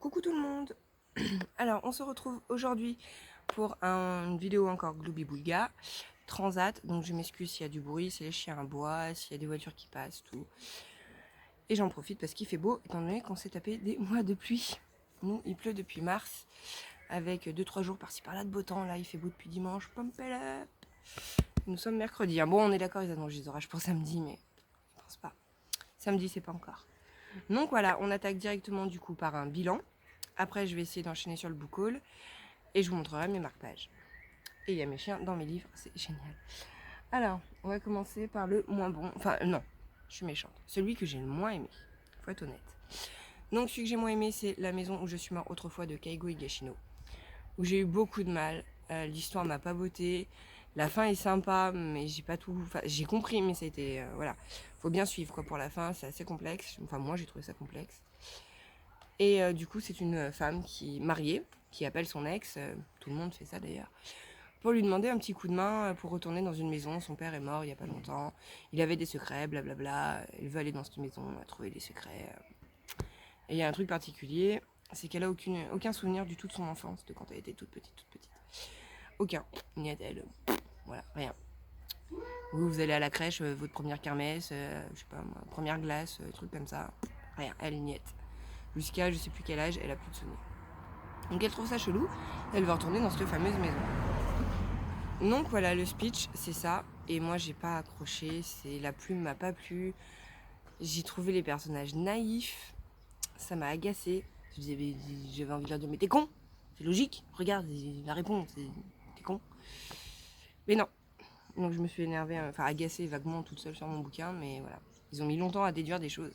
Coucou tout le monde. Alors on se retrouve aujourd'hui pour une vidéo encore Glooby-Boulga Transat, donc je m'excuse s'il y a du bruit, si les chiens aboient, s'il y a des voitures qui passent, tout. Et j'en profite parce qu'il fait beau, étant donné qu'on s'est tapé des mois de pluie. Nous, il pleut depuis mars, avec 2-3 jours par-ci par-là de beau temps. Là, il fait beau depuis dimanche. Pompel up. Nous sommes mercredi. Bon, on est d'accord, ils annoncent des orages pour samedi, mais je pense pas. Samedi, c'est pas encore. Donc voilà, on attaque directement du coup par un bilan. Après, je vais essayer d'enchaîner sur le book haul et je vous montrerai mes marque-pages. Et il y a mes chiens dans mes livres, c'est génial. Alors, on va commencer par le moins bon. Enfin, non, je suis méchante. Celui que j'ai le moins aimé, faut être honnête. Donc, celui que j'ai moins aimé, c'est La maison où je suis mort autrefois de Keigo Higashino, où j'ai eu beaucoup de mal. L'histoire m'a pas botté. La fin est sympa, mais j'ai pas tout. Enfin, j'ai compris, mais ça a été. Voilà. Faut bien suivre, quoi, pour la fin, c'est assez complexe. Enfin, moi, j'ai trouvé ça complexe. Et du coup, c'est une femme qui mariée, qui appelle son ex, tout le monde fait ça d'ailleurs, pour lui demander un petit coup de main pour retourner dans une maison. Son père est mort il y a pas longtemps, il avait des secrets, blablabla, elle veut aller dans cette maison, trouver des secrets. Et il y a un truc particulier, c'est qu'elle a aucun souvenir du tout de son enfance, de quand elle était toute petite, toute petite. Aucun. Ni elle, voilà, rien. Vous allez à la crèche, votre première kermesse, je sais pas, première glace, truc comme ça, rien, elle niette. Jusqu'à je sais plus quel âge, elle a plus de souvenirs. Donc elle trouve ça chelou, elle va retourner dans cette fameuse maison. Donc voilà, le speech, c'est ça. Et moi, j'ai pas accroché, la plume m'a pas plu. J'ai trouvé les personnages naïfs, ça m'a agacé. J'avais envie de leur dire, mais t'es con, c'est logique, regarde la réponse, t'es con. Mais non, donc je me suis énervée, enfin agacée vaguement toute seule sur mon bouquin, mais voilà. Ils ont mis longtemps à déduire des choses.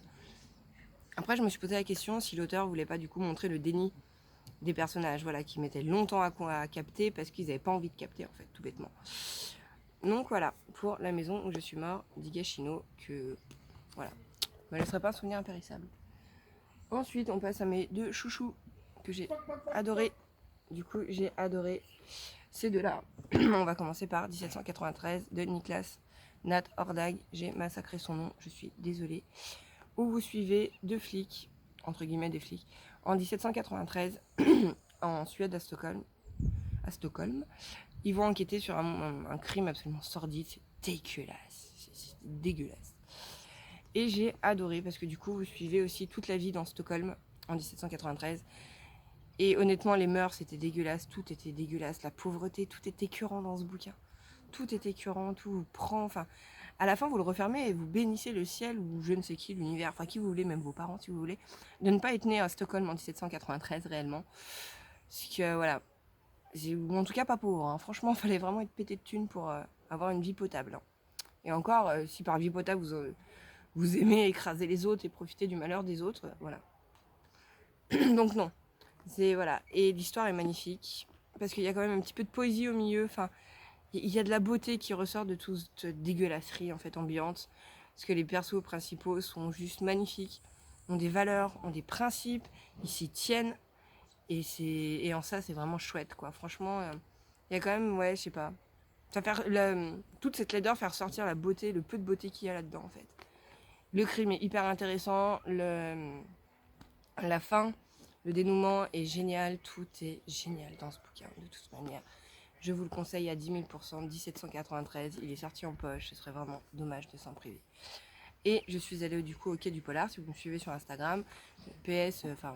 Après, je me suis posé la question si l'auteur voulait pas du coup montrer le déni des personnages, voilà, qui mettaient longtemps à capter parce qu'ils n'avaient pas envie de capter, en fait, tout bêtement. Donc voilà, pour La maison où je suis mort d'Higashino, que voilà, me laisserait pas un souvenir impérissable. Ensuite, on passe à mes deux chouchous que j'ai adoré. Du coup, j'ai adoré ces deux-là. On va commencer par 1793 de Niklas Nat Hordag. J'ai massacré son nom, je suis désolée. Où vous suivez deux flics, entre guillemets des flics, en 1793 en Suède, à Stockholm. Ils vont enquêter sur un crime absolument sordide, c'est dégueulasse, c'est dégueulasse. Et j'ai adoré parce que du coup vous suivez aussi toute la vie dans Stockholm en 1793. Et honnêtement les mœurs c'était dégueulasse, tout était dégueulasse, la pauvreté, tout est écœurant dans ce bouquin. Tout est écœurant, tout vous prend, enfin à la fin vous le refermez et vous bénissez le ciel ou je ne sais qui, l'univers, enfin qui vous voulez, même vos parents si vous voulez, de ne pas être né à Stockholm en 1793 réellement. Parce que voilà, ou en tout cas pas pauvre, hein. Franchement il fallait vraiment être pété de thunes pour avoir une vie potable, hein. Et encore, si par vie potable vous aimez écraser les autres et profiter du malheur des autres, voilà. Donc non, c'est voilà. Et l'histoire est magnifique parce qu'il y a quand même un petit peu de poésie au milieu. Enfin, il y a de la beauté qui ressort de toute cette dégueulasserie en fait ambiante. Parce que les persos principaux sont juste magnifiques, ont des valeurs, ont des principes, ils s'y tiennent. Et en ça, c'est vraiment chouette, quoi. Franchement, il y a quand même, ouais, je sais pas. Ça fait toute cette laideur faire ressortir la beauté, le peu de beauté qu'il y a là-dedans, en fait. Le crime est hyper intéressant, la fin, le dénouement est génial, tout est génial dans ce bouquin, de toute manière. Je vous le conseille à 10 000 %, 1793, il est sorti en poche, ce serait vraiment dommage de s'en priver. Et je suis allée du coup au Quai du Polar, si vous me suivez sur Instagram. PS, enfin,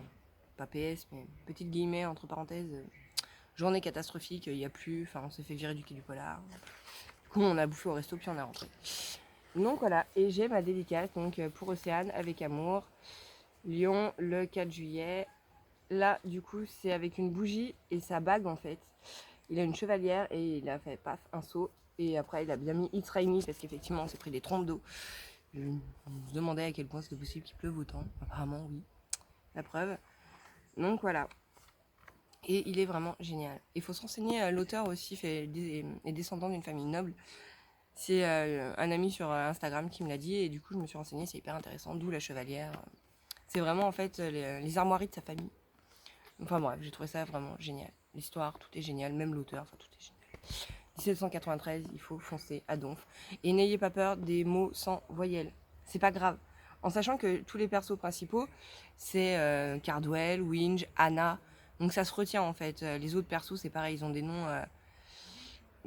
pas PS, mais petite guillemets, entre parenthèses, journée catastrophique, il n'y a plus, enfin on s'est fait virer du Quai du Polar. Du coup on a bouffé au resto puis on est rentré. Donc voilà, et j'ai ma dédicace donc pour Océane avec amour. Lyon le 4 juillet. Là du coup c'est avec une bougie et sa bague en fait. Il a une chevalière et il a fait paf un saut. Et après il a bien mis It's Rainy parce qu'effectivement on s'est pris des trompes d'eau. Je me demandais à quel point c'était possible qu'il pleuve autant. Apparemment oui. La preuve. Donc voilà. Et il est vraiment génial. Il faut se renseigner, l'auteur aussi est descendant d'une famille noble. C'est un ami sur Instagram qui me l'a dit et du coup je me suis renseignée, c'est hyper intéressant, d'où la chevalière. C'est vraiment en fait les armoiries de sa famille. Enfin bref, j'ai trouvé ça vraiment génial. L'histoire, tout est génial, même l'auteur, enfin tout est génial. 1793, il faut foncer à donf. Et n'ayez pas peur des mots sans voyelles. C'est pas grave. En sachant que tous les persos principaux, c'est Cardwell, Winge, Anna. Donc ça se retient en fait. Les autres persos, c'est pareil, ils ont des noms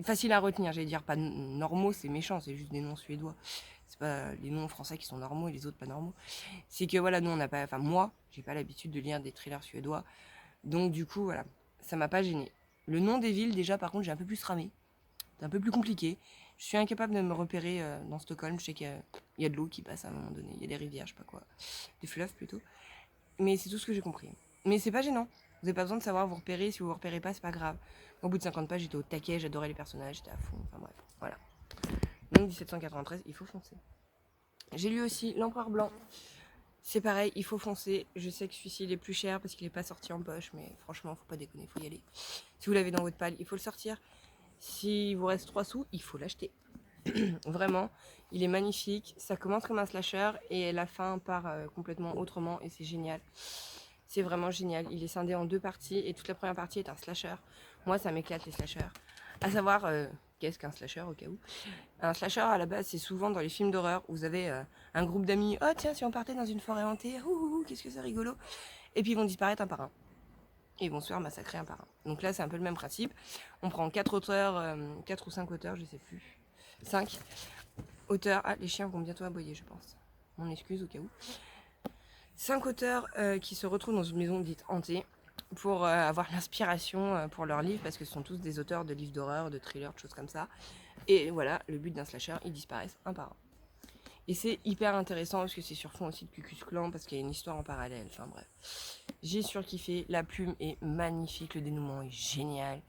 faciles à retenir. J'allais dire pas normaux, c'est méchant, c'est juste des noms suédois. C'est pas les noms français qui sont normaux et les autres pas normaux. C'est que voilà, nous on n'a pas, enfin moi, j'ai pas l'habitude de lire des thrillers suédois. Donc du coup, voilà, ça m'a pas gêné. Le nom des villes, déjà, par contre, j'ai un peu plus ramé. C'est un peu plus compliqué. Je suis incapable de me repérer dans Stockholm. Je sais qu'il y a de l'eau qui passe à un moment donné. Il y a des rivières, je sais pas quoi. Des fleuves plutôt. Mais c'est tout ce que j'ai compris. Mais c'est pas gênant. Vous n'avez pas besoin de savoir vous repérer. Si vous vous repérez pas, c'est pas grave. Au bout de 50 pages, j'étais au taquet. J'adorais les personnages. J'étais à fond. Enfin bref, voilà. Donc 1793, il faut foncer. J'ai lu aussi L'Empereur Blanc. C'est pareil, il faut foncer. Je sais que celui-ci il est plus cher parce qu'il n'est pas sorti en poche, mais franchement, faut pas déconner, faut y aller. Si vous l'avez dans votre palle, il faut le sortir. S'il vous reste 3 sous, il faut l'acheter. Vraiment, il est magnifique. Ça commence comme un slasher et la fin part complètement autrement et c'est génial. C'est vraiment génial. Il est scindé en 2 parties et toute la première partie est un slasher. Moi, ça m'éclate les slashers. À savoir, qu'est-ce qu'un slasher au cas où? Un slasher à la base, c'est souvent dans les films d'horreur où vous avez un groupe d'amis. Oh tiens, si on partait dans une forêt hantée, qu'est-ce que c'est rigolo. Et puis ils vont disparaître un par un. Et ils vont se faire massacrer un par un. Donc là, c'est un peu le même principe. On prend 4 auteurs, 4 ou 5 auteurs, je sais plus. 5 auteurs. Ah, les chiens vont bientôt aboyer, je pense. Mon excuse au cas où. 5 auteurs qui se retrouvent dans une maison dite hantée pour avoir l'inspiration pour leurs livres, parce que ce sont tous des auteurs de livres d'horreur, de thrillers, de choses comme ça. Et voilà, le but d'un slasher, ils disparaissent un par un. Et c'est hyper intéressant parce que c'est sur fond aussi de Ku Klux Klan, parce qu'il y a une histoire en parallèle. Enfin bref, j'ai surkiffé. La plume est magnifique, le dénouement est génial.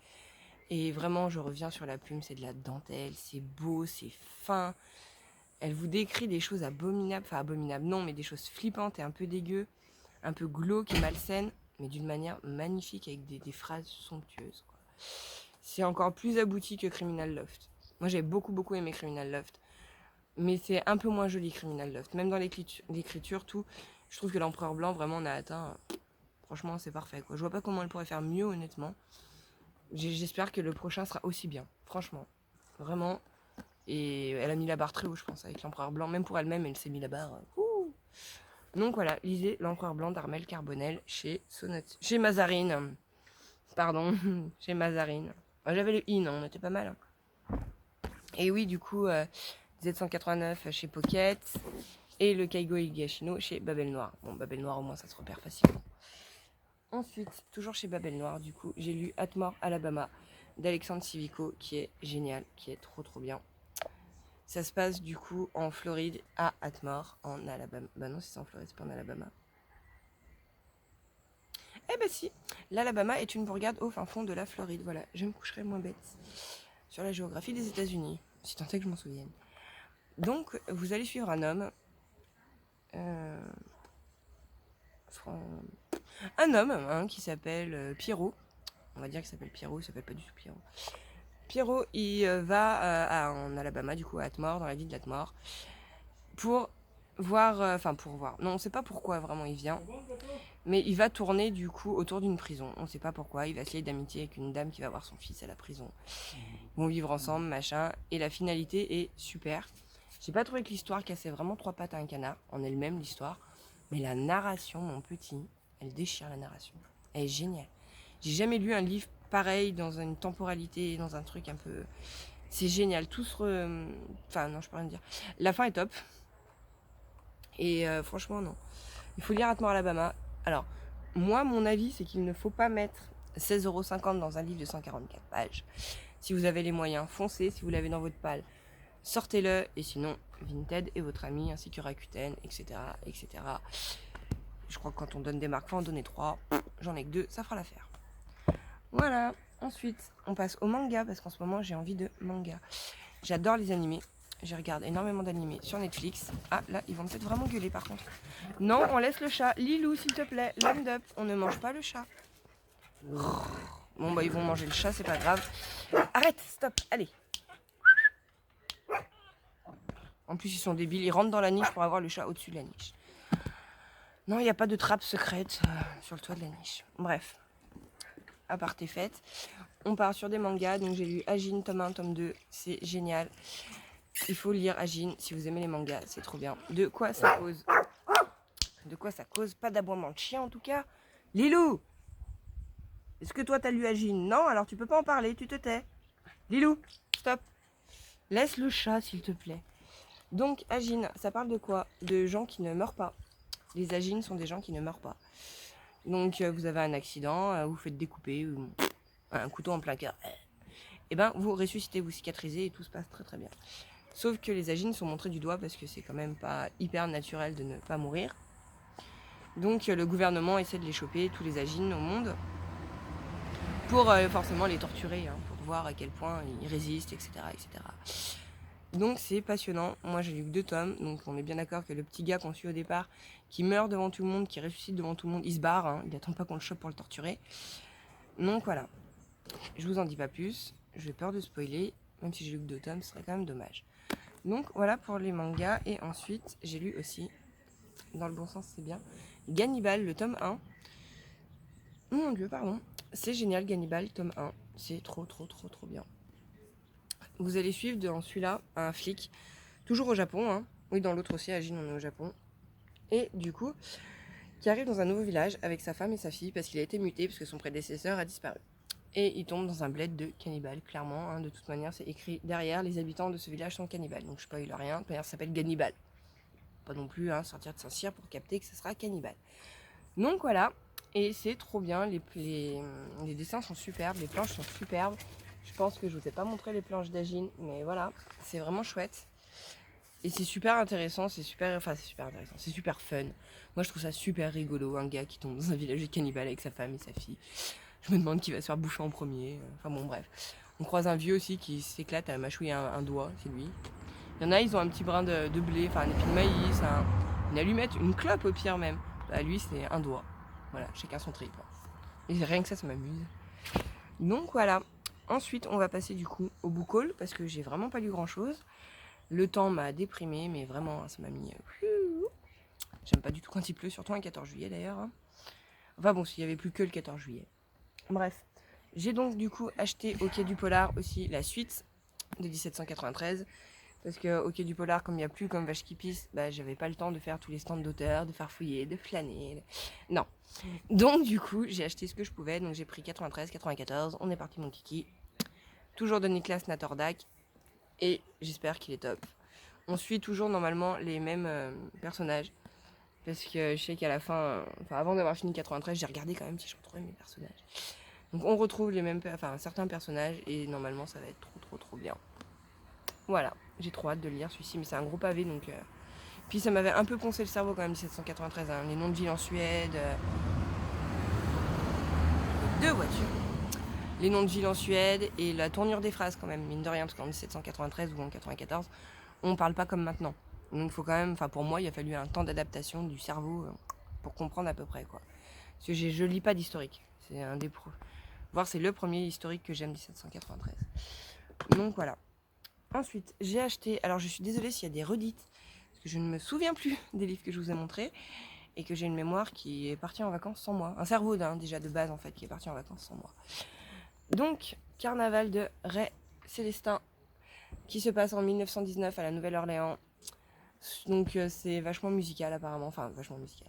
Et vraiment, je reviens sur la plume, c'est de la dentelle, c'est beau, c'est fin. Elle vous décrit des choses abominables, enfin abominables non, mais des choses flippantes et un peu dégueu, un peu glauques et malsaines, mais d'une manière magnifique avec des phrases somptueuses, quoi. C'est encore plus abouti que Criminal Loft. Moi j'ai beaucoup aimé Criminal Loft, mais c'est un peu moins joli Criminal Loft. Même dans l'écriture, tout, je trouve que l'Empereur Blanc vraiment on a atteint. Franchement c'est parfait, quoi. Je vois pas comment elle pourrait faire mieux honnêtement. J'espère que le prochain sera aussi bien, franchement, vraiment. Et elle a mis la barre très haut, je pense, avec l'Empereur Blanc. Même pour elle-même, elle s'est mis la barre. Donc voilà, lisez L'Empereur Blanc d'Armel Carbonel chez chez Mazarine. Pardon, chez Mazarine. J'avais le in, on était pas mal. Et oui, du coup, Z189 chez Pocket. Et le Kaigo Higashino chez Babel Noir. Bon, Babel Noir, au moins, ça se repère facilement. Ensuite, toujours chez Babel Noir, du coup, j'ai lu Atmore, Alabama d'Alexandre Civico, qui est génial, qui est trop bien. Ça se passe du coup en Floride à Atmore, en Alabama. Bah non, si c'est en Floride, c'est pas en Alabama. Eh ben si, l'Alabama est une bourgade au fin fond de la Floride. Voilà, je me coucherai moins bête sur la géographie des États-Unis, si tant est que je m'en souvienne. Donc, vous allez suivre un homme. Un homme qui s'appelle Pierrot. On va dire qu'il s'appelle Pierrot, il s'appelle pas du tout Pierrot. Pierrot, il va en Alabama, du coup à Atmore, dans la ville d'Atmore, pour voir, pour voir, non on sait pas pourquoi vraiment il vient, mais il va tourner du coup autour d'une prison, on sait pas pourquoi, il va se lier d'amitié avec une dame qui va voir son fils à la prison. Ils vont vivre ensemble, machin, et la finalité est super. J'ai pas trouvé que l'histoire cassait vraiment 3 pattes à un canard, en elle-même l'histoire, mais la narration, mon petit, elle déchire la narration, elle est géniale. J'ai jamais lu un livre pareil dans une temporalité, dans un truc un peu... C'est génial, tout se... Enfin non, je peux rien dire. La fin est top. Et franchement, non. Il faut lire Atmore Alabama. Alors, moi, mon avis, c'est qu'il ne faut pas mettre 16,50 € dans un livre de 144 pages. Si vous avez les moyens, foncez. Si vous l'avez dans votre palle, sortez-le. Et sinon, Vinted est votre ami, ainsi que Rakuten, etc., etc. Je crois que quand on donne des marques, faut en donner 3. J'en ai que 2, ça fera l'affaire. Voilà, ensuite on passe au manga parce qu'en ce moment j'ai envie de manga. J'adore les animés, je regarde énormément d'animés sur Netflix. Ah là ils vont peut-être vraiment gueuler par contre. Non, on laisse le chat. Lilou s'il te plaît, land up, on ne mange pas le chat. Bon bah ils vont manger le chat, c'est pas grave. Arrête, stop, allez. En plus ils sont débiles, ils rentrent dans la niche pour avoir le chat au-dessus de la niche. Non, il n'y a pas de trappe secrète sur le toit de la niche. Bref. Aparté faite, on part sur des mangas. Donc j'ai lu Ajin tome 1, tome 2, c'est génial. Il faut lire Ajin si vous aimez les mangas, c'est trop bien. De quoi ça cause? De quoi ça cause? Pas d'aboiement de chien en tout cas. Lilou! Est-ce que toi t'as lu Agine? Non, alors tu peux pas en parler, tu te tais. Lilou, stop. Laisse le chat s'il te plaît. Donc Agine, ça parle de quoi? De gens qui ne meurent pas. Les Agines sont des gens qui ne meurent pas. Donc vous avez un accident, vous faites découper, un couteau en plein cœur. Et ben vous ressuscitez, vous cicatrisez et tout se passe très très bien. Sauf que les Agines sont montrés du doigt parce que c'est quand même pas hyper naturel de ne pas mourir. Donc le gouvernement essaie de les choper, tous les Agines au monde, pour forcément les torturer, hein, pour voir à quel point ils résistent, etc. etc. Donc c'est passionnant. Moi j'ai lu que 2 tomes, donc on est bien d'accord que le petit gars qu'on suit au départ, qui meurt devant tout le monde, qui ressuscite devant tout le monde, il se barre, hein, il n'attend pas qu'on le chope pour le torturer. Donc voilà, je vous en dis pas plus, j'ai peur de spoiler, même si j'ai lu que 2 tomes, ce serait quand même dommage. Donc voilà pour les mangas, et ensuite j'ai lu aussi, dans le bon sens c'est bien, Gannibal, le tome 1. Oh mon dieu, pardon. C'est génial, Gannibal, tome 1. C'est trop bien. Vous allez suivre dans celui-là un flic, toujours au Japon, hein. Oui, dans l'autre aussi, à Agine, on est au Japon. Et du coup, qui arrive dans un nouveau village avec sa femme et sa fille parce qu'il a été muté, parce que son prédécesseur a disparu. Et il tombe dans un bled de cannibales, clairement. Hein, de toute manière, c'est écrit derrière, les habitants de ce village sont cannibales. Donc je spoil rien, de toute manière, ça s'appelle Gannibal. Pas non plus sortir de Saint-Cyr pour capter que ce sera cannibale. Donc voilà, et c'est trop bien, les dessins sont superbes, les planches sont superbes. Je pense que je vous ai pas montré les planches d'Agine, mais voilà, c'est vraiment chouette. Et c'est super intéressant, c'est super intéressant, c'est super fun. Moi je trouve ça super rigolo, un gars qui tombe dans un village de cannibales avec sa femme et sa fille. Je me demande qui va se faire bouffer en premier, enfin bon bref. On croise un vieux aussi qui s'éclate à mâchouiller un doigt, c'est lui. Il y en a, ils ont un petit brin de blé, enfin un épi de maïs, une allumette, une clope au pire même. Bah lui c'est un doigt. Voilà, chacun son trip. Et rien que ça m'amuse. Donc voilà. Ensuite, on va passer du coup au book haul parce que j'ai vraiment pas lu grand chose. Le temps m'a déprimé, mais vraiment, ça m'a mis. J'aime pas du tout quand il pleut, surtout un 14 juillet d'ailleurs. Enfin bon, s'il y avait plus que le 14 juillet. Bref. J'ai donc du coup acheté au Quai du Polar aussi la suite de 1793. Parce qu'au Quai du Polar, comme il n'y a plus comme Vache qui pisse, bah, j'avais pas le temps de faire tous les stands d'auteurs, de farfouiller, de flâner. Non. Donc du coup, j'ai acheté ce que je pouvais. Donc j'ai pris 93, 94. On est parti mon kiki. Toujours de Niklas Natordak. Et j'espère qu'il est top. On suit toujours normalement les mêmes personnages. Parce que je sais qu'à la fin, avant d'avoir fini 93, j'ai regardé quand même si je retrouvais mes personnages. Donc on retrouve les mêmes, certains personnages. Et normalement, ça va être trop bien. Voilà, j'ai trop hâte de lire celui-ci, mais c'est un gros pavé, donc... Puis ça m'avait un peu poncé le cerveau quand même, 1793, hein. Les noms de villes en Suède... 2 voitures. Les noms de villes en Suède et la tournure des phrases quand même, mine de rien, parce qu'en 1793 ou en 94, on parle pas comme maintenant. Donc il faut quand même... pour moi, il a fallu un temps d'adaptation du cerveau pour comprendre à peu près, quoi. Parce que je lis pas d'historique. C'est un des... Voire c'est le premier historique que j'aime, 1793. Donc voilà. Ensuite, j'ai acheté... Alors, je suis désolée s'il y a des redites, parce que je ne me souviens plus des livres que je vous ai montrés, et que j'ai une mémoire qui est partie en vacances sans moi. Un cerveau déjà de base, en fait, qui est parti en vacances sans moi. Donc, Carnaval de Ray Célestin, qui se passe en 1919 à la Nouvelle-Orléans. Donc, c'est vachement musical, apparemment. Enfin, vachement musical.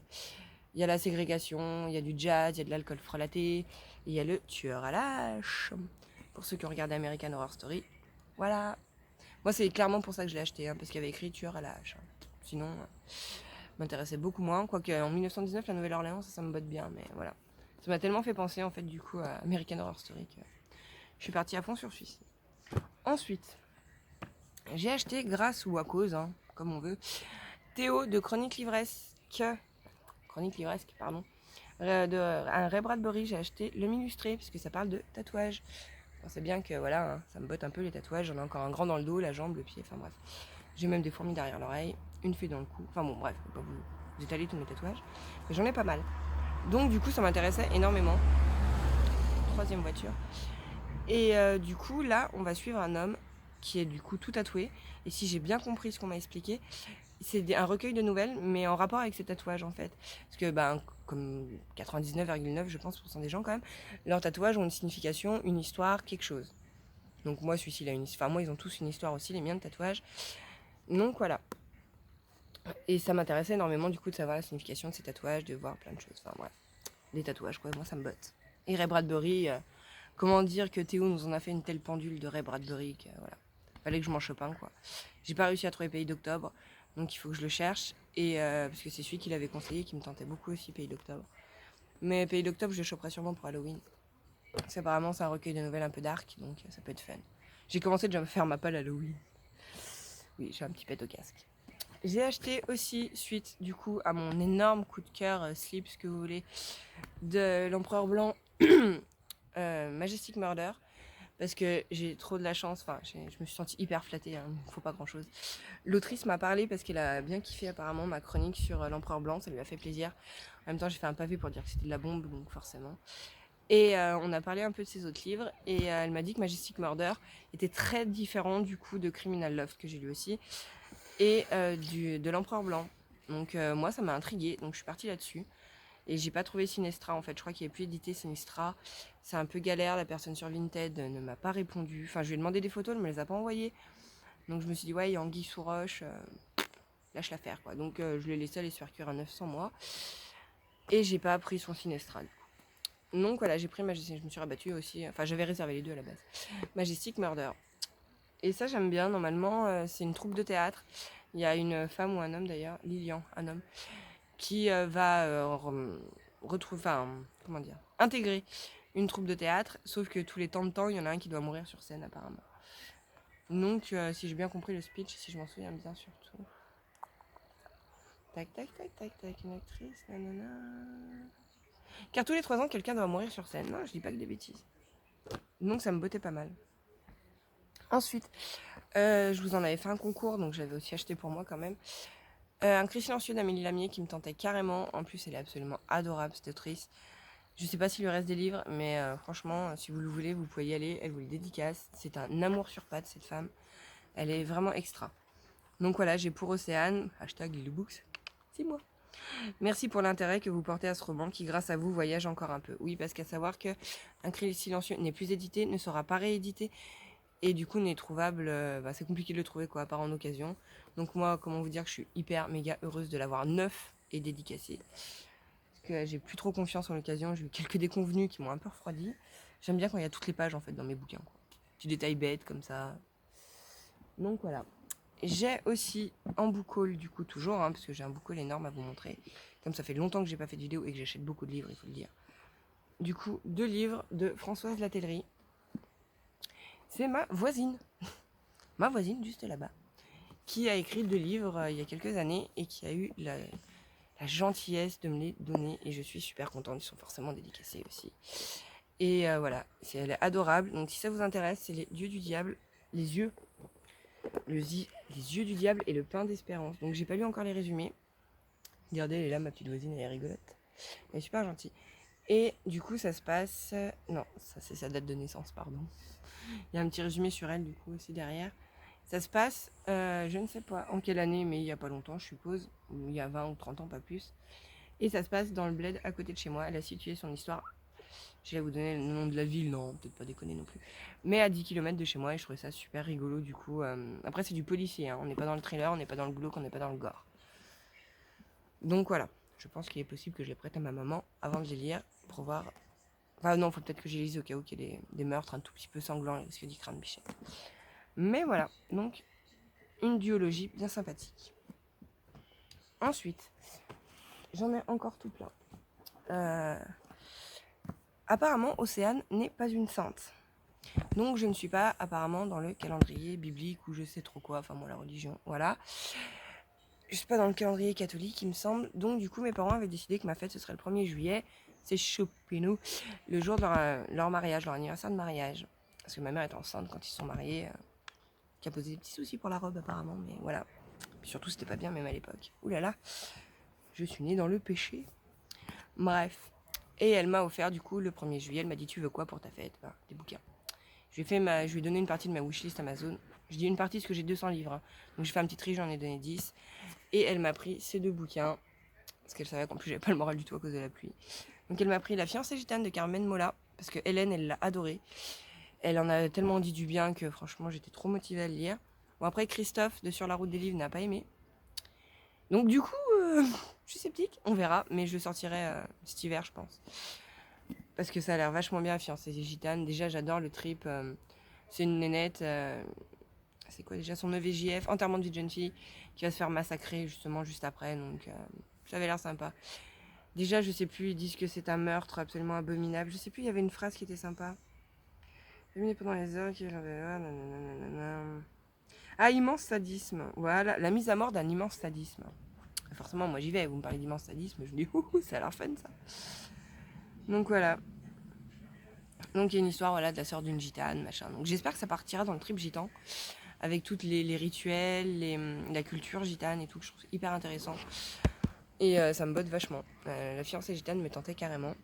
Il y a la ségrégation, il y a du jazz, il y a de l'alcool frelaté, et il y a le tueur à la hache. Pour ceux qui ont regardé American Horror Story. Voilà. Moi, c'est clairement pour ça que je l'ai acheté, hein, parce qu'il y avait écrit tueur à la hache. Sinon, m'intéressait beaucoup moins. Quoique, en 1919, la Nouvelle-Orléans, ça me botte bien, mais voilà. Ça m'a tellement fait penser, en fait, du coup, à American Horror Story que je suis partie à fond sur celui-ci. Ensuite, j'ai acheté, grâce ou à cause, hein, comme on veut, Théo de Chronique Livresque, pardon, un Ray Bradbury. J'ai acheté Le Illustré, parce que ça parle de tatouage. On sait bien que voilà, hein, ça me botte un peu les tatouages. J'en ai encore un grand dans le dos, la jambe, le pied, enfin bref. J'ai même des fourmis derrière l'oreille, une fée dans le cou. Enfin bon, bref, je vais pas vous étaler tous mes tatouages. Mais j'en ai pas mal. Donc du coup, ça m'intéressait énormément. 3e voiture. Et du coup, là, on va suivre un homme qui est du coup tout tatoué. Et si j'ai bien compris ce qu'on m'a expliqué, c'est un recueil de nouvelles, mais en rapport avec ses tatouages en fait. Parce que comme 99,9 je pense % des gens quand même, leurs tatouages ont une signification, une histoire, quelque chose. Donc moi celui-ci il a une histoire, moi ils ont tous une histoire aussi, les miens de tatouages. Donc voilà. Et ça m'intéressait énormément du coup de savoir la signification de ces tatouages, de voir plein de choses. Enfin bref, des tatouages quoi, moi ça me botte. Et Ray Bradbury, comment dire que Théo nous en a fait une telle pendule de Ray Bradbury que voilà. Fallait que je m'en chope un quoi. J'ai pas réussi à trouver Pays d'Octobre, donc il faut que je le cherche. Et parce que c'est celui qui l'avait conseillé, qui me tentait beaucoup aussi, Pays d'Octobre. Mais Pays d'Octobre, je le choperai sûrement pour Halloween. Parce qu'apparemment c'est un recueil de nouvelles un peu dark, donc ça peut être fun. J'ai commencé déjà à me faire ma palle Halloween. Oui, j'ai un petit pet au casque. J'ai acheté aussi, suite du coup à mon énorme coup de cœur, slip, ce que vous voulez, de l'Empereur Blanc, Majestic Murder, parce que j'ai trop de la chance, enfin je me suis sentie hyper flattée, hein, faut pas grand chose. L'autrice m'a parlé parce qu'elle a bien kiffé apparemment ma chronique sur l'Empereur Blanc, ça lui a fait plaisir. En même temps j'ai fait un pavé pour dire que c'était de la bombe, donc forcément. Et on a parlé un peu de ses autres livres, et elle m'a dit que Majestic Murder était très différent du coup de Criminal Love que j'ai lu aussi, et de l'Empereur Blanc. Donc moi ça m'a intriguée, donc je suis partie là-dessus. Et j'ai pas trouvé Sinestra en fait, je crois qu'il n'y avait plus édité Sinestra. C'est un peu galère, la personne sur Vinted ne m'a pas répondu. Enfin je lui ai demandé des photos, elle me les a pas envoyées. Donc je me suis dit ouais, il y a anguille sous roche, lâche l'affaire quoi. Donc je l'ai laissé aller se faire cuire à 900 mois. Et j'ai pas pris son Sinestra. Donc voilà, j'ai pris Majestic, je me suis rabattue aussi. Enfin j'avais réservé les deux à la base. Majestic Murder. Et ça j'aime bien, normalement c'est une troupe de théâtre. Il y a une femme ou un homme d'ailleurs, Lilian, un homme, qui va retrouver, enfin, comment dire, intégrer une troupe de théâtre, sauf que tous les temps de temps, il y en a un qui doit mourir sur scène apparemment. Donc, si j'ai bien compris le speech, si je m'en souviens bien surtout. Tac, tac, tac, tac, tac, une actrice, nanana. Car tous les 3 ans, quelqu'un doit mourir sur scène. Non, je dis pas que des bêtises. Donc, ça me bottait pas mal. Ensuite, je vous en avais fait un concours, donc j'avais aussi acheté pour moi quand même. Un cri silencieux d'Amélie Lamier qui me tentait carrément. En plus, elle est absolument adorable, cette autrice. Je sais pas s'il lui reste des livres, mais franchement, si vous le voulez, vous pouvez y aller. Elle vous le dédicace. C'est un amour sur pattes, cette femme. Elle est vraiment extra. Donc voilà, j'ai pour Océane, hashtag Lilybooks, c'est moi. Merci pour l'intérêt que vous portez à ce roman qui, grâce à vous, voyage encore un peu. Oui, parce qu'à savoir que Un cri silencieux n'est plus édité, ne sera pas réédité, et du coup n'est trouvable, c'est compliqué de le trouver quoi, à part en occasion. Donc moi, comment vous dire que je suis hyper méga heureuse de l'avoir neuf et dédicacé. Parce que j'ai plus trop confiance en l'occasion, j'ai eu quelques déconvenus qui m'ont un peu refroidi. J'aime bien quand il y a toutes les pages en fait dans mes bouquins, quoi. Petits détails bêtes comme ça. Donc voilà. J'ai aussi en book haul du coup toujours, hein, parce que j'ai un book haul énorme à vous montrer. Comme ça fait longtemps que j'ai pas fait de vidéo et que j'achète beaucoup de livres, il faut le dire. Du coup, 2 livres de Françoise Latellerie. C'est ma voisine. Ma voisine juste là-bas. Qui a écrit 2 livres il y a quelques années et qui a eu la gentillesse de me les donner. Et je suis super contente, ils sont forcément dédicacés aussi. Et voilà, elle est adorable. Donc si ça vous intéresse, c'est Les Dieux du Diable. Les yeux du diable et le pain d'espérance. Donc j'ai pas lu encore les résumés. Regardez, elle est là, ma petite voisine, elle est rigolote. Elle est super gentille. Et du coup, ça se passe... Non, ça c'est sa date de naissance, pardon. Il y a un petit résumé sur elle, du coup, aussi derrière. Ça se passe, je ne sais pas en quelle année, mais il y a pas longtemps, je suppose. Il y a 20 ou 30 ans, pas plus. Et ça se passe dans le bled à côté de chez moi. Elle a situé son histoire. Je vais vous donner le nom de la ville, non, peut-être pas déconner non plus. Mais à 10 km de chez moi, et je trouvais ça super rigolo du coup. Après, c'est du policier, hein. On n'est pas dans le thriller, on n'est pas dans le glauque, on n'est pas dans le gore. Donc voilà, je pense qu'il est possible que je les prête à ma maman avant de les lire pour voir. Enfin, non, faut peut-être que je les lise au cas où qu'il y ait des meurtres un tout petit peu sanglants, ce que dit Crâne Bichet. Mais voilà, donc une duologie bien sympathique. Ensuite, j'en ai encore tout plein. Apparemment, Océane n'est pas une sainte. Donc je ne suis pas apparemment dans le calendrier biblique ou je sais trop quoi, enfin moi la religion, voilà. Je suis pas dans le calendrier catholique il me semble. Donc du coup mes parents avaient décidé que ma fête ce serait le 1er juillet. C'est chopino, le jour de leur mariage, leur anniversaire de mariage. Parce que ma mère est enceinte quand ils se sont mariés, qui a posé des petits soucis pour la robe apparemment, mais voilà. Puis surtout c'était pas bien même à l'époque. Ouh là là, je suis née dans le péché. Bref. Et elle m'a offert du coup le 1er juillet, elle m'a dit tu veux quoi pour ta fête? Des bouquins. Je lui ai donné une partie de ma wishlist Amazon. Je dis une partie parce que j'ai 200 livres. Hein. Donc j'ai fait un petit tri, j'en ai donné 10. Et elle m'a pris ces 2 bouquins. Parce qu'elle savait qu'en plus j'avais pas le moral du tout à cause de la pluie. Donc elle m'a pris La fiancée gitane de Carmen Mola. Parce que Hélène, elle l'a adoré. Elle en a tellement dit du bien que franchement j'étais trop motivée à le lire. Bon après Christophe de Sur la route des livres n'a pas aimé. Donc du coup, je suis sceptique, on verra, mais je le sortirai cet hiver, je pense. Parce que ça a l'air vachement bien, Fiancée Gitane. Déjà, j'adore le trip. C'est une nénette. C'est quoi déjà son EVJF, enterrement de vie de jeune fille, qui va se faire massacrer justement juste après. Donc ça avait l'air sympa. Déjà, je sais plus, ils disent que c'est un meurtre absolument abominable. Je sais plus, il y avait une phrase qui était sympa. Terminé pendant les heures qui immense sadisme. Voilà, la mise à mort d'un immense sadisme. Forcément, moi j'y vais, vous me parlez d'immense sadisme, je me dis, ça a l'air fun ça. Donc voilà. Donc il y a une histoire voilà, de la sœur d'une gitane, machin. Donc j'espère que ça partira dans le trip gitan, avec toutes les rituels, la culture gitane et tout, que je trouve hyper intéressant. Et ça me botte vachement. La fiancée gitane me tentait carrément.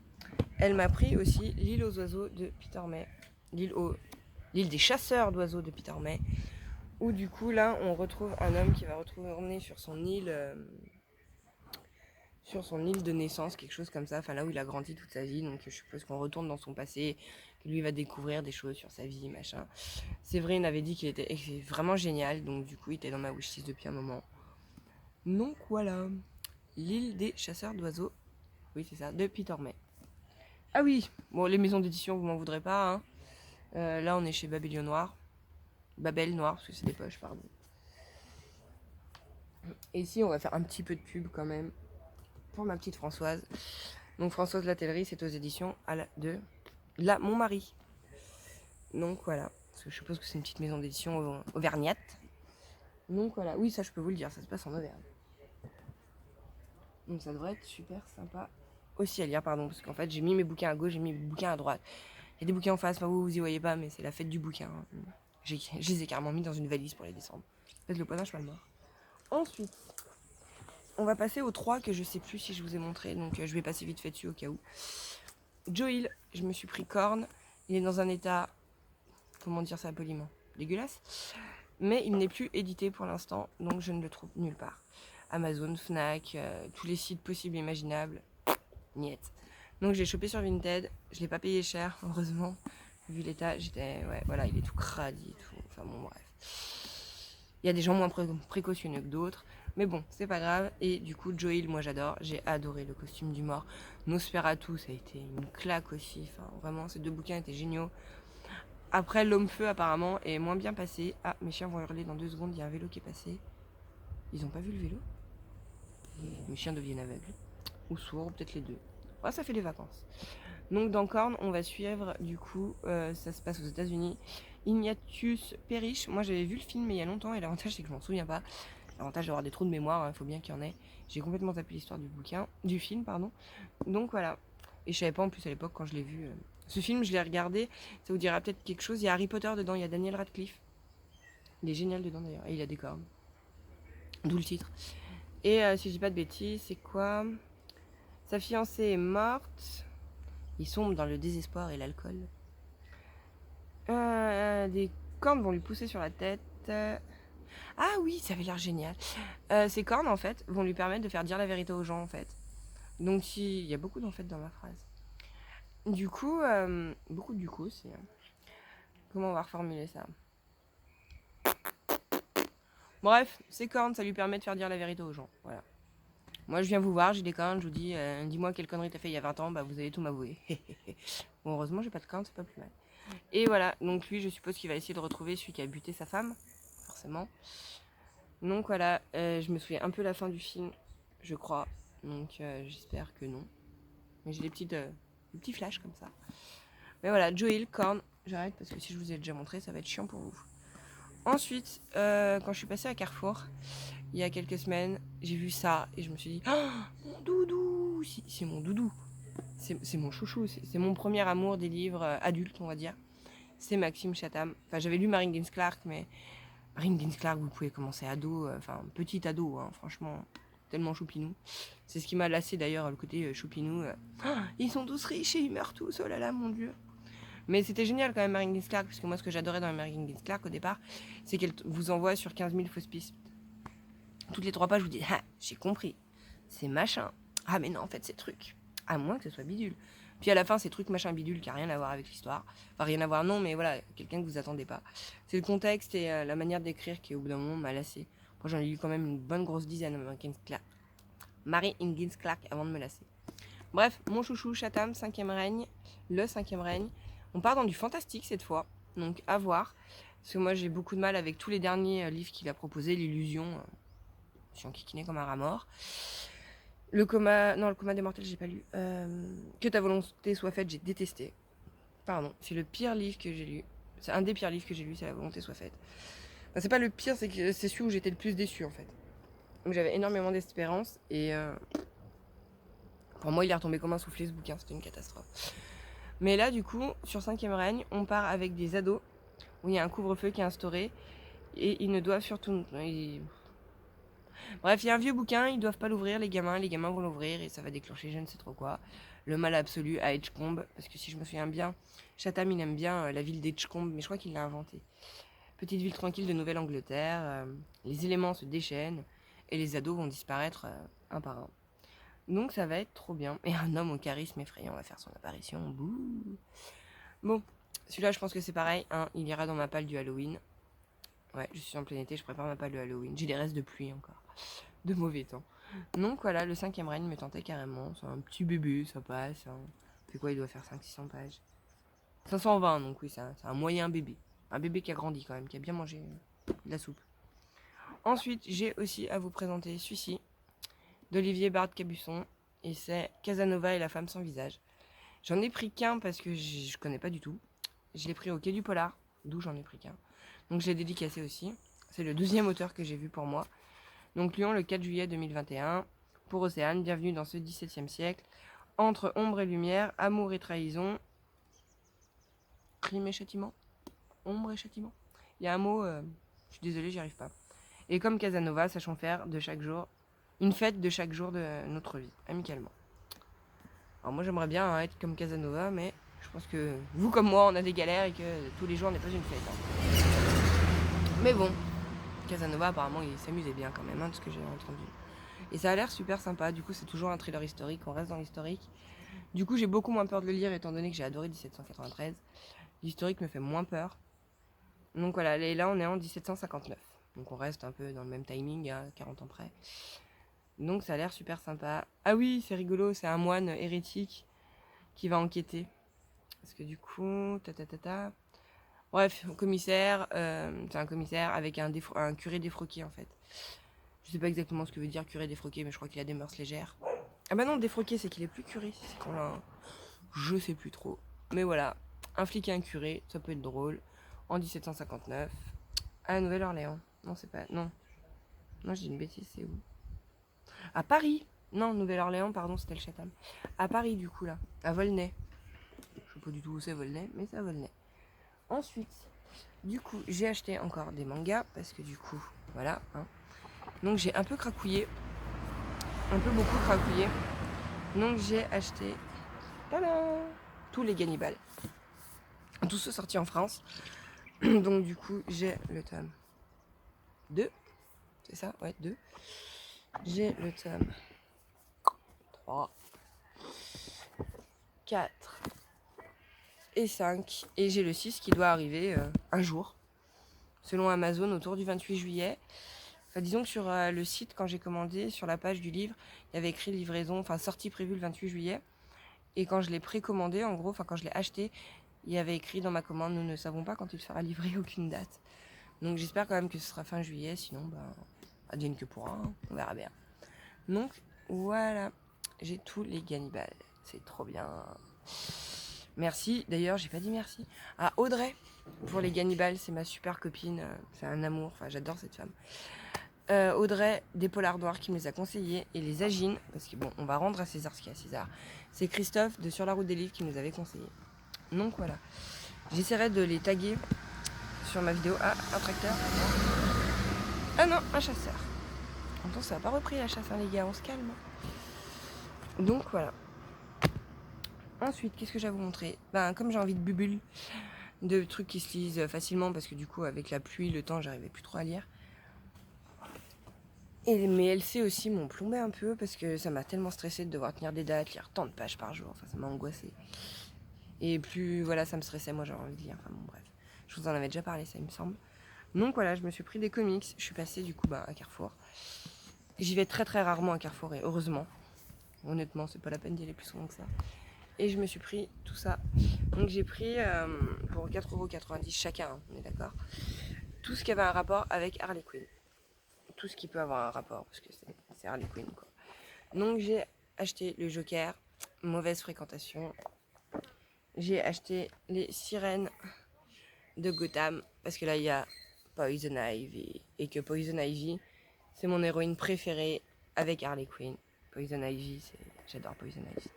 Elle m'a pris aussi l'île aux oiseaux de Peter May. L'île des chasseurs d'oiseaux de Peter May. Où du coup là on retrouve un homme qui va retourner sur son île de naissance, quelque chose comme ça, enfin là où il a grandi toute sa vie, donc je suppose qu'on retourne dans son passé, que lui va découvrir des choses sur sa vie, machin. C'est vrai, il m'avait dit qu'il était vraiment génial, donc du coup il était dans ma wishlist depuis un moment. Donc voilà, l'île des chasseurs d'oiseaux, oui c'est ça, de Peter May. Ah oui, bon les maisons d'édition vous m'en voudrez pas, hein. Là on est chez Babel Noir, parce que c'est des poches, pardon. Et ici on va faire un petit peu de pub quand même, pour ma petite Françoise. Donc Françoise Latellerie, c'est aux éditions de Mon Mari. Donc voilà, parce que je suppose que c'est une petite maison d'édition auvergnate. Donc voilà, oui ça je peux vous le dire, ça se passe en Auvergne. Donc ça devrait être super sympa aussi à lire, pardon, parce qu'en fait j'ai mis mes bouquins à gauche, j'ai mis mes bouquins à droite. Il y a des bouquins en face, enfin vous y voyez pas, mais c'est la fête du bouquin. Je les ai carrément mis dans une valise pour les descendre. Peut-être le poisson pas le mort. Ensuite, on va passer aux 3 que je sais plus si je vous ai montré, donc je vais passer vite fait dessus au cas où. Joe Hill, je me suis pris Korn. Il est dans un état, comment dire ça poliment, dégueulasse. Mais il n'est plus édité pour l'instant, donc je ne le trouve nulle part. Amazon, Fnac, tous les sites possibles et imaginables, niet. Donc j'ai chopé sur Vinted, je l'ai pas payé cher, heureusement. Vu l'état, ouais, voilà, il est tout cradi et tout. Enfin bon, bref. Il y a des gens moins précautionneux que d'autres. Mais bon, c'est pas grave. Et du coup, Joe Hill, moi j'adore. J'ai adoré le costume du mort. Nosferatu, ça a été une claque aussi. Enfin, vraiment, ces 2 bouquins étaient géniaux. Après, L'Homme-Feu, apparemment, est moins bien passé. Ah, mes chiens vont hurler dans 2 secondes. Il y a un vélo qui est passé. Ils ont pas vu le vélo? Mes chiens deviennent aveugles. Ou sourds, peut-être les deux. Ouais, ça fait les vacances. Donc dans Korn, on va suivre, du coup, ça se passe aux États-Unis. Ignatius Perich. Moi, j'avais vu le film mais il y a longtemps et l'avantage, c'est que je m'en souviens pas. L'avantage d'avoir des trous de mémoire, il faut bien qu'il y en ait. J'ai complètement zappé l'histoire du film, pardon. Donc voilà. Et je savais pas en plus à l'époque quand je l'ai vu. Ce film, je l'ai regardé, ça vous dira peut-être quelque chose. Il y a Harry Potter dedans, il y a Daniel Radcliffe. Il est génial dedans d'ailleurs, et il a des cornes. D'où le titre. Et si je dis pas de bêtises, c'est quoi? Sa fiancée est morte. Il sombre dans le désespoir et l'alcool. Des cornes vont lui pousser sur la tête. Ah oui, ça avait l'air génial. Ces cornes, en fait, vont lui permettre de faire dire la vérité aux gens, en fait. Donc, si... il y a beaucoup d'en fait dans ma phrase. Du coup, beaucoup de du coup, c'est... Comment on va reformuler ça? Bref, ces cornes, ça lui permet de faire dire la vérité aux gens. Voilà. Moi, je viens vous voir, j'ai des cornes, je vous dis, dis-moi quelle connerie t'as fait il y a 20 ans, bah vous allez tout m'avouer. Bon, heureusement, j'ai pas de cornes, c'est pas plus mal. Et voilà, donc lui, je suppose qu'il va essayer de retrouver celui qui a buté sa femme, forcément. Donc voilà, je me souviens un peu la fin du film, je crois. Donc j'espère que non. Mais j'ai des petits flashs comme ça. Mais voilà, Joe Hill, Korn, j'arrête parce que si je vous ai déjà montré, ça va être chiant pour vous. Ensuite, quand je suis passée à Carrefour, il y a quelques semaines, j'ai vu ça et je me suis dit, oh, mon doudou, c'est mon doudou. C'est mon chouchou, c'est mon premier amour des livres adultes, on va dire. C'est Maxime Chatham. Enfin, j'avais lu Marine Gins Clark, mais Marine Gins Clark, vous pouvez commencer ado, enfin, petit ado, hein, franchement, tellement choupinou. C'est ce qui m'a lassé d'ailleurs, le côté choupinou. Oh, ils sont tous riches et ils meurent tous, oh là là, mon Dieu. Mais c'était génial quand même, Marine Gins Clark, parce que moi, ce que j'adorais dans Marine Gins Clark au départ, c'est qu'elle vous envoie sur 15 000 fausses pistes. Toutes les 3 pages, vous dites, ah, j'ai compris, c'est machin. Ah, mais non, en fait, c'est truc. À moins que ce soit bidule. Puis à la fin, c'est truc machin bidule qui a rien à voir avec l'histoire. Enfin, rien à voir, non, mais voilà, quelqu'un que vous attendez pas. C'est le contexte et la manière d'écrire qui, au bout d'un moment, m'a lassé. Moi, j'en ai lu quand même une bonne grosse dizaine, Mary Higgins Clark, avant de me lasser. Bref, mon chouchou, Chatham, 5e règne, le 5e règne. On part dans du fantastique cette fois, donc à voir. Parce que moi, j'ai beaucoup de mal avec tous les derniers livres qu'il a proposés, l'illusion, je suis enquiquinée comme un rat mort. Le coma des mortels, j'ai pas lu. Que ta volonté soit faite, j'ai détesté. Pardon, c'est le pire livre que j'ai lu. C'est un des pires livres que j'ai lu, c'est La volonté soit faite. Enfin, c'est pas le pire, c'est que c'est celui où j'étais le plus déçue en fait. Donc j'avais énormément d'espérance et pour moi il est retombé comme un soufflé ce bouquin, c'était une catastrophe. Mais là du coup, sur 5e règne, on part avec des ados où il y a un couvre-feu qui est instauré et ils ne doivent surtout... Bref, il y a un vieux bouquin, ils doivent pas l'ouvrir les gamins vont l'ouvrir et ça va déclencher je ne sais trop quoi. Le mal absolu à Edgecombe, parce que si je me souviens bien, Chatham il aime bien la ville d'Edgecombe, mais je crois qu'il l'a inventée. Petite ville tranquille de Nouvelle-Angleterre, les éléments se déchaînent et les ados vont disparaître un par un. Donc ça va être trop bien. Et un homme au charisme effrayant va faire son apparition. Bouh. Bon, celui-là je pense que c'est pareil, hein, il ira dans ma palle du Halloween. Ouais, je suis en plein été, je prépare ma palle de Halloween. J'ai des restes de pluie encore, de mauvais temps. Donc voilà, le 5e règne me tentait carrément. C'est un petit bébé, ça passe. Hein. C'est quoi, il doit faire 500-600 pages. 520, donc oui, c'est un moyen bébé. Un bébé qui a grandi quand même, qui a bien mangé de la soupe. Ensuite, j'ai aussi à vous présenter celui-ci, d'Olivier Bard-Cabusson. Et c'est Casanova et la femme sans visage. J'en ai pris qu'un parce que je connais pas du tout. Je l'ai pris au Quai du Polar, d'où j'en ai pris qu'un. Donc je l'ai dédicacé aussi. C'est le 2e auteur que j'ai vu pour moi. Donc Lyon, le 4 juillet 2021. Pour Océane, bienvenue dans ce 17e siècle. Entre ombre et lumière, amour et trahison. Crime et châtiment. Ombre et châtiment. Il y a un mot, je suis désolée, j'y arrive pas. Et comme Casanova, sachons faire de chaque jour une fête de chaque jour de notre vie, amicalement. Alors moi j'aimerais bien être comme Casanova, mais je pense que vous comme moi on a des galères et que tous les jours n'est pas une fête. Hein. Mais bon, Casanova apparemment il s'amusait bien quand même, de ce que j'ai entendu. Et ça a l'air super sympa, du coup c'est toujours un thriller historique, on reste dans l'historique. Du coup j'ai beaucoup moins peur de le lire étant donné que j'ai adoré 1793. L'historique me fait moins peur. Donc voilà, et là on est en 1759. Donc on reste un peu dans le même timing, à 40 ans près. Donc ça a l'air super sympa. Ah oui, c'est rigolo, c'est un moine hérétique qui va enquêter. Parce que du coup, Bref, commissaire, c'est un commissaire avec un curé défroqué en fait. Je sais pas exactement ce que veut dire curé défroqué, mais je crois qu'il a des mœurs légères. Ah bah non, défroqué, c'est qu'il est plus curé. C'est qu'on l'a... Je sais plus trop. Mais voilà, un flic et un curé, ça peut être drôle. En 1759, à la Nouvelle-Orléans. Non, c'est pas... Non, je dis une bêtise, c'est où? À Paris. Non, Nouvelle-Orléans, pardon, c'était le Chatham. À Paris, du coup, là. À Volnay. Je sais pas du tout où c'est Volnay, mais c'est à Volnay. Ensuite, du coup, j'ai acheté encore des mangas, parce que du coup, voilà. Hein. Donc, j'ai un peu cracouillé. Un peu beaucoup cracouillé. Donc, j'ai acheté... Tada, tous les Gannibal. Tous ceux sortis en France. Donc, du coup, j'ai le tome 2. C'est ça? Ouais, 2. J'ai le tome 3, 4 et 5. Et j'ai le 6 qui doit arriver un jour, selon Amazon, autour du 28 juillet. Enfin, disons que sur le site, quand j'ai commandé, sur la page du livre, il y avait écrit livraison, enfin sortie prévue le 28 juillet. Et quand je l'ai précommandé, en gros, enfin quand je l'ai acheté, il y avait écrit dans ma commande, nous ne savons pas quand il sera livré, aucune date. Donc j'espère quand même que ce sera fin juillet, sinon, advienne que pourra, hein, on verra bien. Donc voilà, j'ai tous les Gannibal, c'est trop bien. Merci, d'ailleurs j'ai pas dit merci à Audrey pour les Gannibal, c'est ma super copine, c'est un amour, enfin j'adore cette femme. Audrey des Polars Noirs qui me les a conseillés et les Agines, parce que bon, on va rendre à César ce qu'il y a à César. C'est Christophe de Sur la route des livres qui nous avait conseillé. Donc voilà, j'essaierai de les taguer sur ma vidéo. Ah, un tracteur. Ah non, un chasseur. Pourtant ça n'a pas repris la chasse, hein, les gars, on se calme. Donc voilà. Ensuite, qu'est-ce que j'ai à vous montrer? Comme j'ai envie de bubules, de trucs qui se lisent facilement, parce que du coup, avec la pluie, le temps, j'arrivais plus trop à lire. Mes LC aussi m'ont plombé un peu, parce que ça m'a tellement stressé de devoir tenir des dates, lire tant de pages par jour, enfin ça m'a angoissé. Et plus, voilà, ça me stressait, moi j'avais envie de lire, enfin bon bref. Je vous en avais déjà parlé, ça il me semble. Donc voilà, je me suis pris des comics. Je suis passée du coup à Carrefour. J'y vais très très rarement à Carrefour et heureusement. Honnêtement, c'est pas la peine d'y aller plus souvent que ça. Et je me suis pris tout ça. Donc j'ai pris pour 4,90€ chacun, hein, on est d'accord. Tout ce qui avait un rapport avec Harley Quinn. Tout ce qui peut avoir un rapport, parce que c'est Harley Quinn quoi. Donc j'ai acheté le Joker, mauvaise fréquentation. J'ai acheté les sirènes de Gotham, parce que là il y a Poison Ivy. Et que Poison Ivy, c'est mon héroïne préférée avec Harley Quinn. Poison Ivy, j'adore Poison Ivy.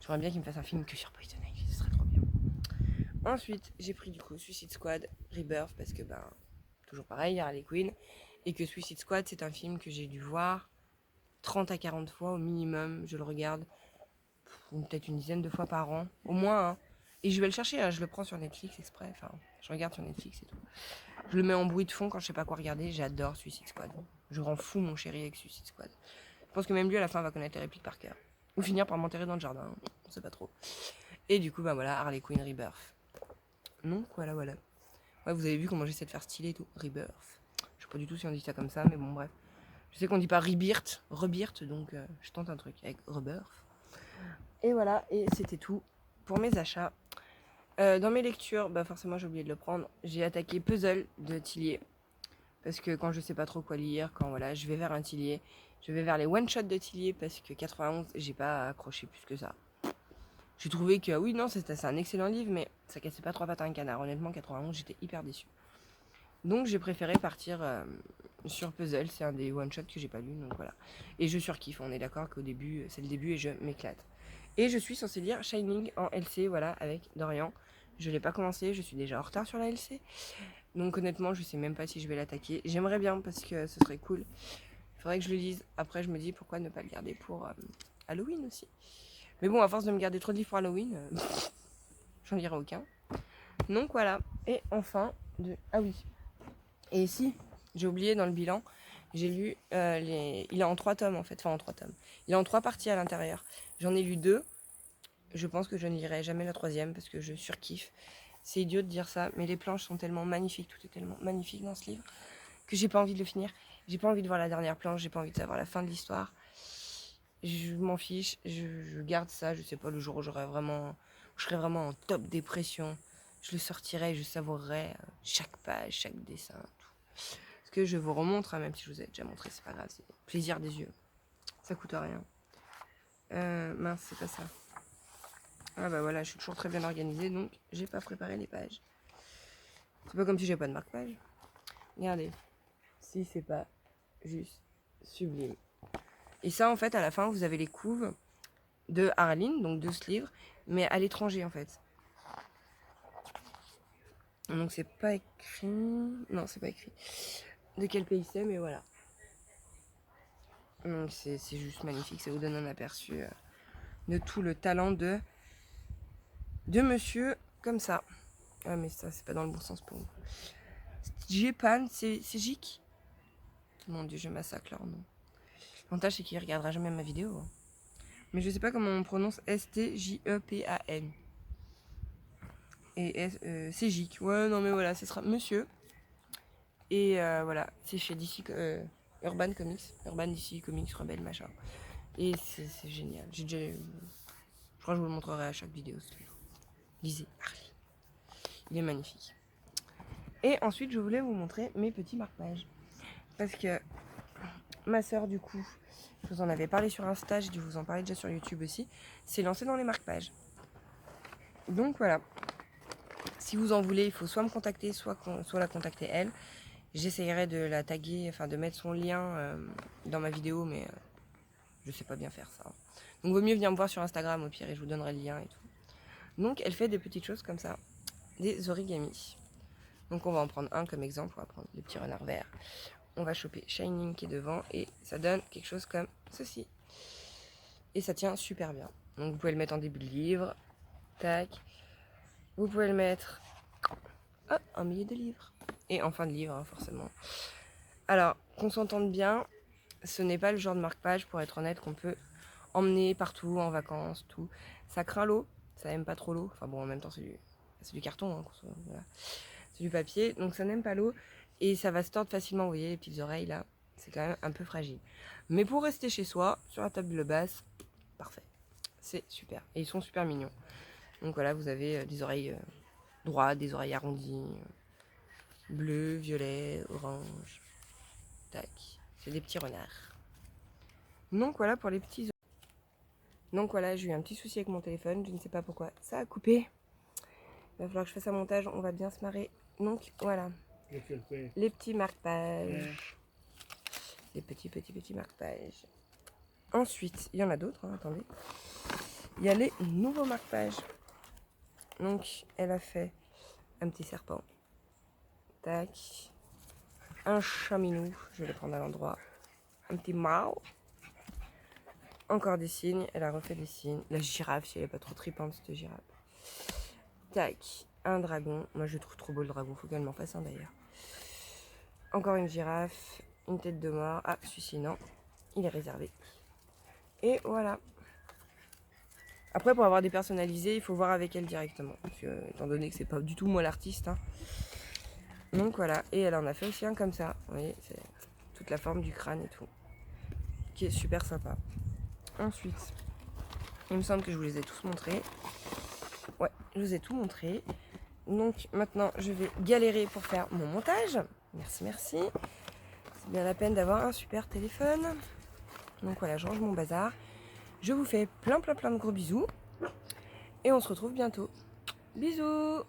J'aimerais bien qu'il me fasse un film que sur Poison Ivy, ce serait trop bien. Ensuite, j'ai pris du coup Suicide Squad Rebirth, parce que toujours pareil, Harley Quinn. Et que Suicide Squad, c'est un film que j'ai dû voir 30 à 40 fois au minimum. Je le regarde peut-être une dizaine de fois par an, au moins. Hein. Et je vais le chercher, hein, je le prends sur Netflix exprès. Enfin, je regarde sur Netflix et tout. Je le mets en bruit de fond quand je sais pas quoi regarder. J'adore Suicide Squad. Je rends fou mon chéri avec Suicide Squad. Je pense que même lui à la fin va connaître les répliques par cœur. Ou finir par m'enterrer dans le jardin. Hein. On sait pas trop. Et du coup, voilà, Harley Quinn Rebirth. Donc voilà. Ouais, vous avez vu comment j'essaie de faire stylé et tout. Rebirth. Je sais pas du tout si on dit ça comme ça, mais bon, bref. Je sais qu'on dit pas Rebirth, donc je tente un truc avec Rebirth. Et voilà, et c'était tout pour mes achats. Dans mes lectures, forcément j'ai oublié de le prendre. J'ai attaqué Puzzle de Tillier. Parce que quand je sais pas trop quoi lire, quand voilà, je vais vers un Tillier, je vais vers les one-shots de Tillier parce que 91, j'ai pas accroché plus que ça. J'ai trouvé que oui, non, c'est un excellent livre, mais ça cassait pas trois pattes à un canard. Honnêtement, 91, j'étais hyper déçue. Donc j'ai préféré partir sur Puzzle, c'est un des one-shots que j'ai pas lu, donc voilà. Et je surkiffe, on est d'accord qu'au début, c'est le début et je m'éclate. Et je suis censée lire Shining en LC, voilà, avec Dorian. Je l'ai pas commencé, je suis déjà en retard sur la LC. Donc honnêtement, je sais même pas si je vais l'attaquer. J'aimerais bien parce que ce serait cool. Il faudrait que je le lise. Après, je me dis pourquoi ne pas le garder pour Halloween aussi. Mais bon, à force de me garder trop de livres pour Halloween, j'en lirai aucun. Donc voilà. Et enfin, ah oui. Et si, j'ai oublié dans le bilan, j'ai lu il est en 3 tomes en fait, enfin en 3 tomes. Il est en 3 parties à l'intérieur. J'en ai lu 2. Je pense que je ne lirai jamais la 3e parce que je surkiffe. C'est idiot de dire ça, mais les planches sont tellement magnifiques, tout est tellement magnifique dans ce livre que j'ai pas envie de le finir. J'ai pas envie de voir la dernière planche, j'ai pas envie de savoir la fin de l'histoire. Je m'en fiche, je garde ça, je sais pas, le jour où je serai vraiment en top dépression, je le sortirai, je savourerai chaque page, chaque dessin, tout. Ce que je vous remontre, hein, même si je vous ai déjà montré, c'est pas grave, c'est plaisir des yeux. Ça coûte rien. Mince, c'est pas ça. Ah voilà, je suis toujours très bien organisée, donc j'ai pas préparé les pages. C'est pas comme si j'avais pas de marque-page. Regardez, si c'est pas juste sublime. Et ça, en fait, à la fin, vous avez les couves de Arline, donc de ce livre, mais à l'étranger, en fait. Donc c'est pas écrit... Non, c'est pas écrit. De quel pays c'est, mais voilà. Donc c'est juste magnifique, ça vous donne un aperçu de tout le talent de monsieur comme ça. Ah mais ça, c'est pas dans le bon sens pour vous. Jepan, c'est Jik. Mon dieu, je massacre leur nom. L'avantage, c'est qu'il regardera jamais ma vidéo. Hein. Mais je sais pas comment on prononce Stejepan. Et c'est Jik. Ouais, non mais voilà, ce sera monsieur. Et voilà, c'est chez DC Urban Comics. Urban DC Comics, Rebelle, machin. Et c'est génial. Je crois que je vous le montrerai à chaque vidéo. Lisez, Harley. Il est magnifique. Et ensuite, je voulais vous montrer mes petits marque-pages. Parce que ma soeur, du coup, je vous en avais parlé sur Insta, j'ai dû vous en parler déjà sur YouTube aussi, s'est lancée dans les marque-pages. Donc voilà. Si vous en voulez, il faut soit me contacter, soit la contacter elle. J'essayerai de la taguer, enfin de mettre son lien dans ma vidéo, mais je sais pas bien faire ça. Donc vaut mieux venir me voir sur Instagram au pire et je vous donnerai le lien et tout. Donc elle fait des petites choses comme ça, des origamis. Donc on va en prendre un comme exemple, on va prendre le petit renard vert. On va choper Shining qui est devant et ça donne quelque chose comme ceci. Et ça tient super bien. Donc vous pouvez le mettre en début de livre, tac. Vous pouvez le mettre en milieu de livre et en fin de livre hein, forcément. Alors qu'on s'entende bien, ce n'est pas le genre de marque-page pour être honnête qu'on peut emmener partout en vacances, tout. Ça craint l'eau, ça aime pas trop l'eau. Enfin bon, en même temps c'est du carton, hein, voilà. C'est du papier, donc ça n'aime pas l'eau. Et ça va se tordre facilement, vous voyez les petites oreilles là, c'est quand même un peu fragile. Mais pour rester chez soi, sur la table basse, parfait. C'est super. Et ils sont super mignons. Donc voilà, vous avez des oreilles droites, des oreilles arrondies, bleu, violet, orange. Tac. C'est des petits renards. Donc voilà pour les petits. Donc voilà, j'ai eu un petit souci avec mon téléphone, je ne sais pas pourquoi ça a coupé. Il va falloir que je fasse un montage, on va bien se marrer. Donc voilà. Les petits marque-pages. Les petits marque-pages. Ensuite, il y en a d'autres, hein, attendez. Il y a les nouveaux marque-pages. Donc, elle a fait un petit serpent. Tac. Un chaminou, je vais le prendre à l'endroit. Un petit mao. Encore des signes, elle a refait des signes. La girafe, si elle n'est pas trop tripante, cette girafe. Tac. Un dragon. Moi, je trouve trop beau le dragon, faut qu'elle m'en fasse un d'ailleurs. Encore une girafe. Une tête de mort. Ah, celui-ci, non. Il est réservé. Et voilà. Après, pour avoir des personnalisés, il faut voir avec elle directement. Parce que, étant donné que c'est pas du tout moi l'artiste. Hein. Donc voilà. Et elle en a fait aussi un comme ça. Vous voyez, c'est toute la forme du crâne et tout. Qui est super sympa. Ensuite, il me semble que je vous les ai tous montrés. Ouais, je vous ai tout montré. Donc maintenant, je vais galérer pour faire mon montage. Merci, merci. C'est bien la peine d'avoir un super téléphone. Donc voilà, je range mon bazar. Je vous fais plein de gros bisous. Et on se retrouve bientôt. Bisous!